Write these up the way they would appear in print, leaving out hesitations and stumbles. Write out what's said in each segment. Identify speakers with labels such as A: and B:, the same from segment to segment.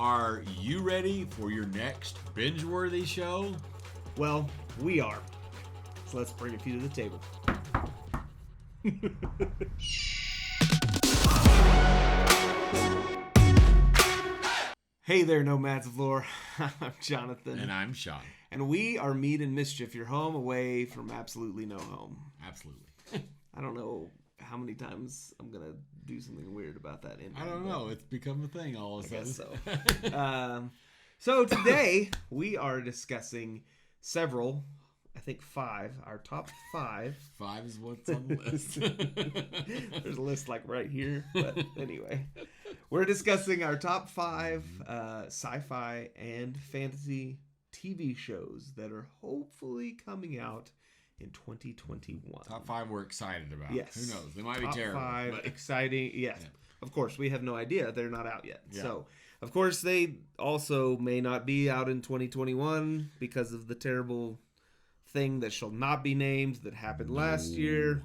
A: Are you ready for your next binge-worthy show?
B: Well, we are. So let's bring a few to the table. Hey there, nomads of lore. I'm Jonathan.
A: And I'm Sean.
B: And we are Mead and Mischief, your home away from absolutely no home.
A: Absolutely.
B: I don't know how many times I'm going to do something weird about that.
A: I don't know. It's become a thing all of a sudden.
B: I guess so. So today we are discussing several, I think 5, our top 5.
A: 5 is what's on the list.
B: There's a list like right here, but anyway. We're discussing our top 5 sci-fi and fantasy TV shows that are hopefully coming out in 2021.
A: Top 5 we're excited about.
B: Yes.
A: Who knows? They might
B: top
A: be terrible.
B: Top 5
A: but...
B: exciting. Yes. Yeah. Of course, we have no idea. They're not out yet.
A: Yeah.
B: So, of course, they also may not be out in 2021 because of the terrible thing that shall not be named that happened last year.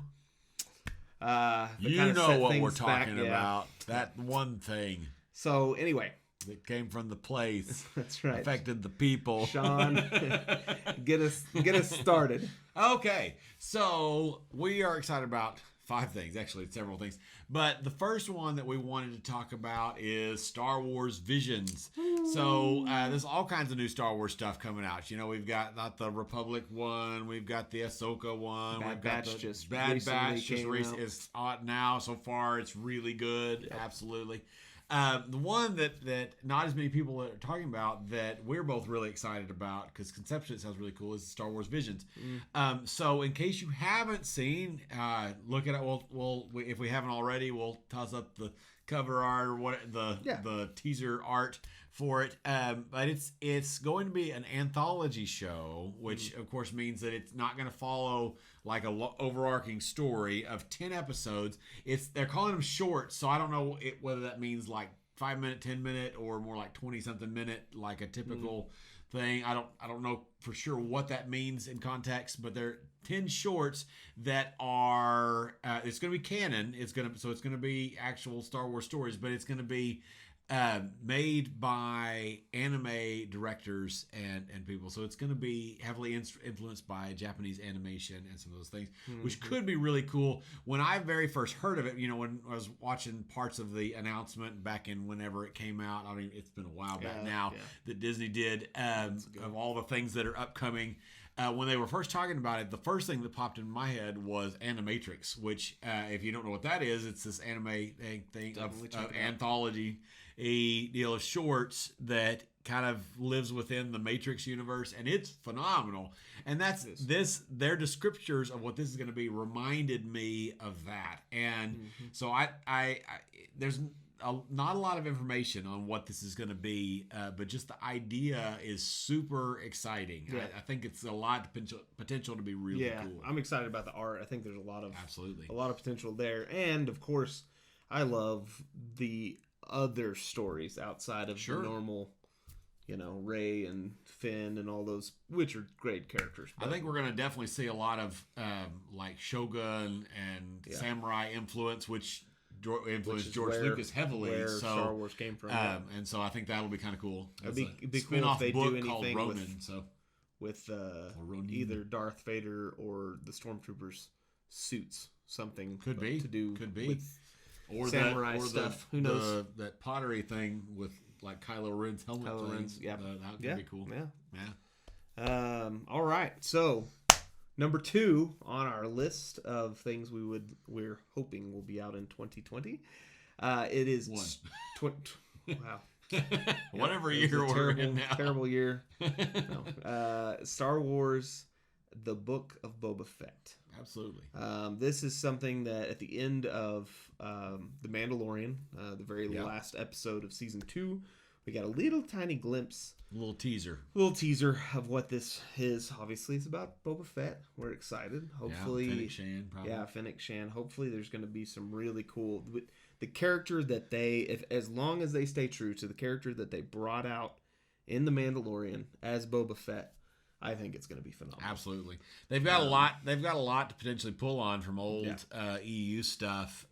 A: You know what we're talking about. That one thing.
B: So, anyway.
A: That came from the place.
B: That's right.
A: Affected the people.
B: Sean, get us started.
A: Okay. So, we are excited about 5 things. Actually, it's several things. But the first one that we wanted to talk about is Star Wars Visions. So there's all kinds of new Star Wars stuff coming out. You know, we've got not the Republic one. We've got the Ahsoka one.
B: Bad Batch just
A: recently is out now. So far, it's really good. Yep. Absolutely. The one that not as many people are talking about that we're both really excited about because conceptually it sounds really cool is Star Wars Visions. So in case you haven't seen, look at it. We'll if we haven't already, we'll toss up the cover art or the teaser art for it. But it's going to be an anthology show, which of course means that it's not going to follow like a overarching story of 10 episodes. They're calling them shorts, so I don't know whether that means like 5-minute, 10-minute, or more like 20-something minute, like a typical thing. I don't know for sure what that means in context, but they're 10 shorts that are. It's going to be canon. It's going to be actual Star Wars stories, but it's going to be made by anime directors and people. So it's going to be heavily influenced by Japanese animation and some of those things, which could be really cool. When I very first heard of it, you know, when I was watching parts of the announcement back in whenever it came out, I mean, it's been a while back now that Disney did of all the things that are upcoming. When they were first talking about it, the first thing that popped in my head was Animatrix, which, if you don't know what that is, it's this anime thing of anthology, a deal of shorts that kind of lives within the Matrix universe, and it's phenomenal. And that's their descriptors of what this is going to be reminded me of that. And so I there's not a lot of information on what this is going to be, but just the idea is super exciting. Yeah. I think it's a lot of potential to be really cool.
B: I'm excited about the art. I think there's a lot of potential there. And of course, I love the other stories outside of the normal, you know, Rey and Finn and all those, which are great characters.
A: But I think we're going to definitely see a lot of like Shogun and samurai influence, which influenced George Lucas heavily.
B: Where Star Wars came from.
A: And so I think that'll be kind of cool.
B: It'd be cool if they do anything
A: Ronin,
B: with either Darth Vader or the Stormtroopers suits. Something
A: could be
B: with
A: or
B: samurai stuff. Who knows?
A: That pottery thing with like Kylo Ren's helmet. That could be cool.
B: Yeah. All right. So number 2 on our list of things we're hoping will be out in 2020. It is wow.
A: Whatever year we're in now.
B: Terrible year. No. Star Wars: The Book of Boba Fett.
A: Absolutely.
B: This is something that at the end of The Mandalorian, the very last episode of season 2, we got a little tiny glimpse.
A: A little teaser
B: of what this is. Obviously, it's about Boba Fett. We're excited. Hopefully,
A: Fennec Shand, probably.
B: Yeah, Fennec Shand. Hopefully, there's going to be some really cool. The character that as long as they stay true to the character that they brought out in The Mandalorian as Boba Fett, I think it's going to be phenomenal.
A: Absolutely, they've got a lot. They've got a lot to potentially pull on from old EU stuff.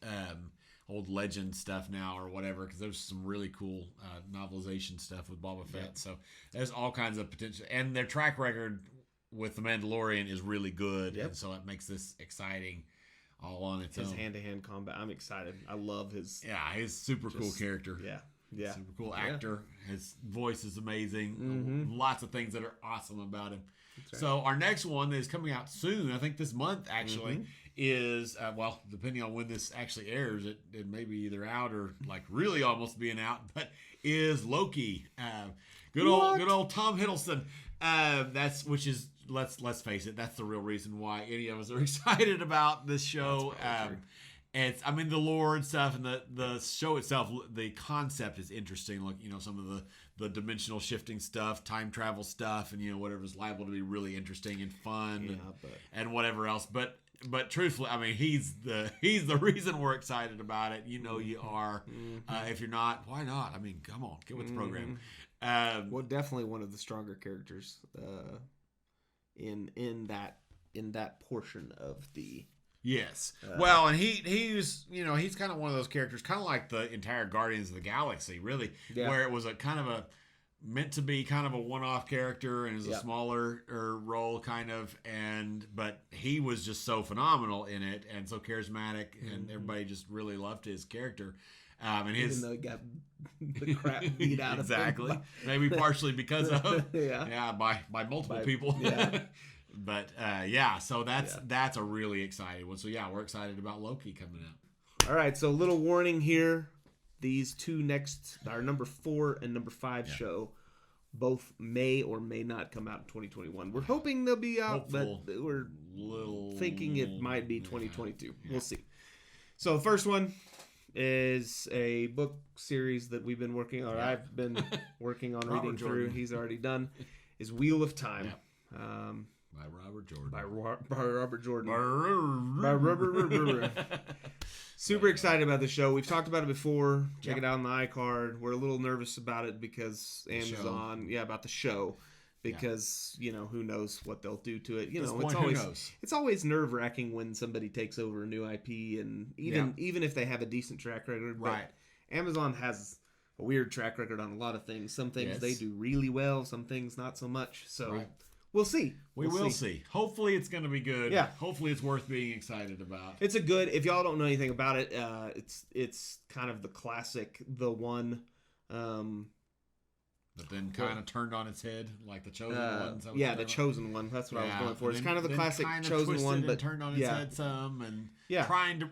A: old legend stuff now or whatever, because there's some really cool novelization stuff with Boba Fett.
B: Yeah.
A: So there's all kinds of potential, and their track record with the Mandalorian is really good, and so it makes this exciting all on its own.
B: His hand-to-hand combat, I'm excited. I love his...
A: Yeah, his super cool character.
B: Yeah.
A: Super cool actor. His voice is amazing. Lots of things that are awesome about him. Right. So our next one that is coming out soon, I think this month actually, is, well, depending on when this actually airs, it may be either out or like really almost being out, but is Loki. Good old Tom Hiddleston. Let's face it, that's the real reason why any of us are excited about this show. It's, I mean, the lore and stuff, and the show itself, the concept is interesting. Like, some of the dimensional shifting stuff, time travel stuff, and whatever's liable to be really interesting and fun, and whatever else. But truthfully, I mean, he's the reason we're excited about it. You are. If you're not, why not? I mean, come on, get with the program.
B: Well, definitely one of the stronger characters in that portion of the.
A: Yes. Well, and he's he's kind of one of those characters, kind of like the entire Guardians of the Galaxy, really, where it was a kind of meant to be kind of a one-off character and is a smaller role kind of, but he was just so phenomenal in it and so charismatic, and everybody just really loved his character. And
B: even though he got the crap beat out of him.
A: Exactly. Maybe partially because of by multiple people.
B: Yeah.
A: But so that's a really exciting one. So we're excited about Loki coming out.
B: All right, so a little warning here. These two next, our number 4 and number 5 show, both may or may not come out in 2021. We're hoping they'll be out, but we're thinking it might be 2022. Yeah. We'll see. So the first one is a book series that we've been working on, or I've been working on reading through. He's already done. Is Wheel of Time. Yeah.
A: By Robert Jordan.
B: By Robert Jordan. Super excited about the show. We've talked about it before. Check it out on the iCard. We're a little nervous about it because Amazon, about the show. Because, who knows what they'll do to it. It's always nerve-wracking when somebody takes over a new IP, and even if they have a decent track record.
A: Right.
B: But Amazon has a weird track record on a lot of things. Some things they do really well, some things not so much. So we'll see.
A: We will see. Hopefully it's going to be good.
B: Yeah.
A: Hopefully it's worth being excited about.
B: It's if y'all don't know anything about it, it's kind of the classic, the one...
A: but then kind of turned on its head, like the Chosen One.
B: The Chosen One. That's what I was going for. It's kind of the classic Chosen One, but
A: turned on its head some, and trying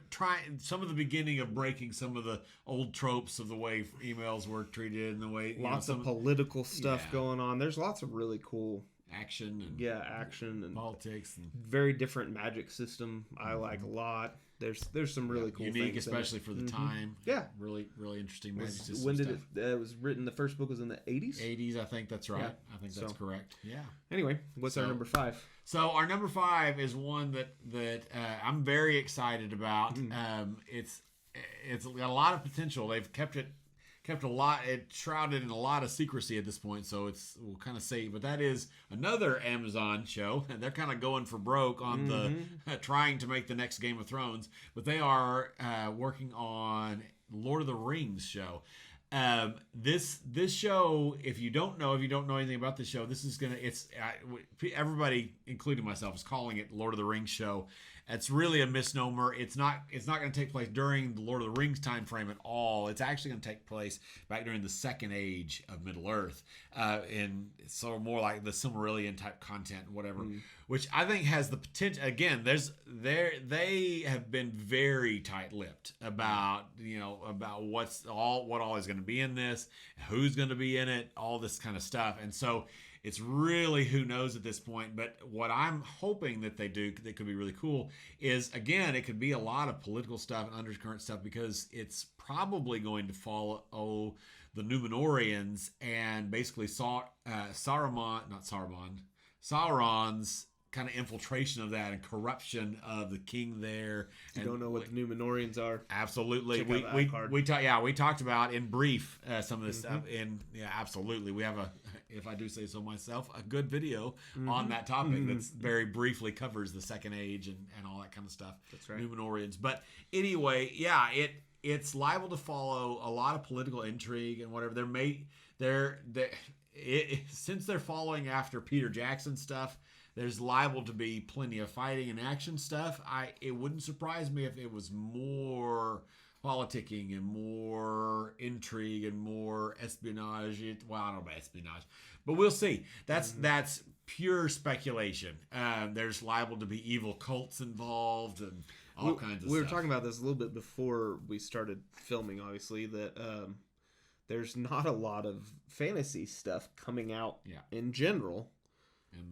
A: some of the beginning of breaking some of the old tropes of the way emails were treated and the way
B: lots of political stuff going on. There's lots of really cool
A: action and politics and
B: very different magic system. I like a lot. There's some really cool
A: unique,
B: things
A: especially for the time.
B: Yeah,
A: really interesting magic system.
B: When did it was written? The first book was in the 80s.
A: 80s, I think that's right. I think that's correct. Yeah.
B: Anyway, what's our number 5?
A: So our number 5 is one that I'm very excited about. It's got a lot of potential. They've kept a lot, it's shrouded in a lot of secrecy at this point, so we'll kind of say, but that is another Amazon show, and they're kind of going for broke on the trying to make the next Game of Thrones, but they are working on Lord of the Rings show. This show, if you don't know anything about this show, this is everybody, including myself, is calling it Lord of the Rings show. It's really a misnomer. It's not going to take place during the Lord of the Rings time frame at all. It's actually going to take place back during the Second Age of Middle-earth, and so more like the Silmarillion type content and whatever, which I think has the potential. Again, they have been very tight-lipped about what all is going to be in this, who's going to be in it, all this kind of stuff, and so. It's really who knows at this point, but what I'm hoping that they do that could be really cool is, again, it could be a lot of political stuff and undercurrent stuff because it's probably going to follow the Numenorians and basically Sauron's kind of infiltration of that and corruption of the king there.
B: You don't know what the Numenorians are?
A: Absolutely. We talked about in brief some of this stuff. And absolutely. We have if I do say so myself, a good video on that topic that's very briefly covers the Second Age and all that kind of stuff.
B: That's right.
A: Numenorians. But anyway, it's liable to follow a lot of political intrigue and whatever. Since they're following after Peter Jackson stuff, there's liable to be plenty of fighting and action stuff. It wouldn't surprise me if it was more politicking and more intrigue and more espionage. Well, I don't know about espionage, but we'll see. That's pure speculation. There's liable to be evil cults involved and all kinds of stuff.
B: We were talking about this a little bit before we started filming, obviously, that there's not a lot of fantasy stuff coming out in general.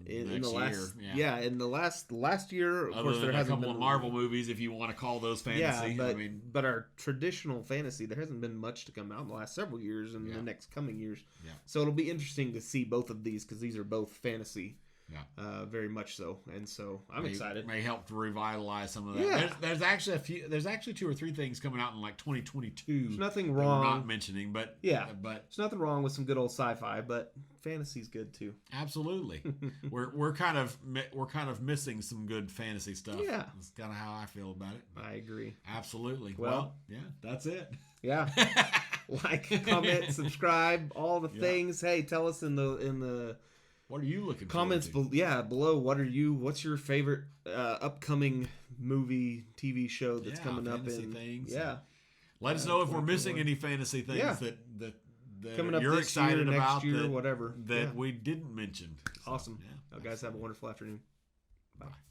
B: In the last year, in the last year, of course, there hasn't been
A: a couple of Marvel movies, if you want to call those fantasy.
B: Yeah, but our traditional fantasy, there hasn't been much to come out in the last several years and the next coming years. Yeah. So it'll be interesting to see both of these because these are both fantasy. Yeah. Very much so, and so I'm excited.
A: May help to revitalize some of that. Yeah. There's actually 2 or 3 things coming out in like 2022.
B: There's nothing wrong.
A: We're not mentioning, but
B: there's nothing wrong with some good old sci-fi, but fantasy's good too.
A: Absolutely. we're kind of missing some good fantasy stuff.
B: Yeah,
A: that's kind of how I feel about it.
B: I agree.
A: Absolutely. Well, yeah, that's it.
B: Yeah. Like, comment, subscribe, all the things. Hey, tell us in the
A: what are you looking
B: comments below. What's your favorite upcoming movie, TV show that's coming up in
A: things? Let us know if we're missing any fantasy things that
B: coming up
A: you're
B: this
A: excited
B: year,
A: about
B: next year, whatever
A: that we didn't mention.
B: Awesome. Well, guys, have a wonderful afternoon. Bye.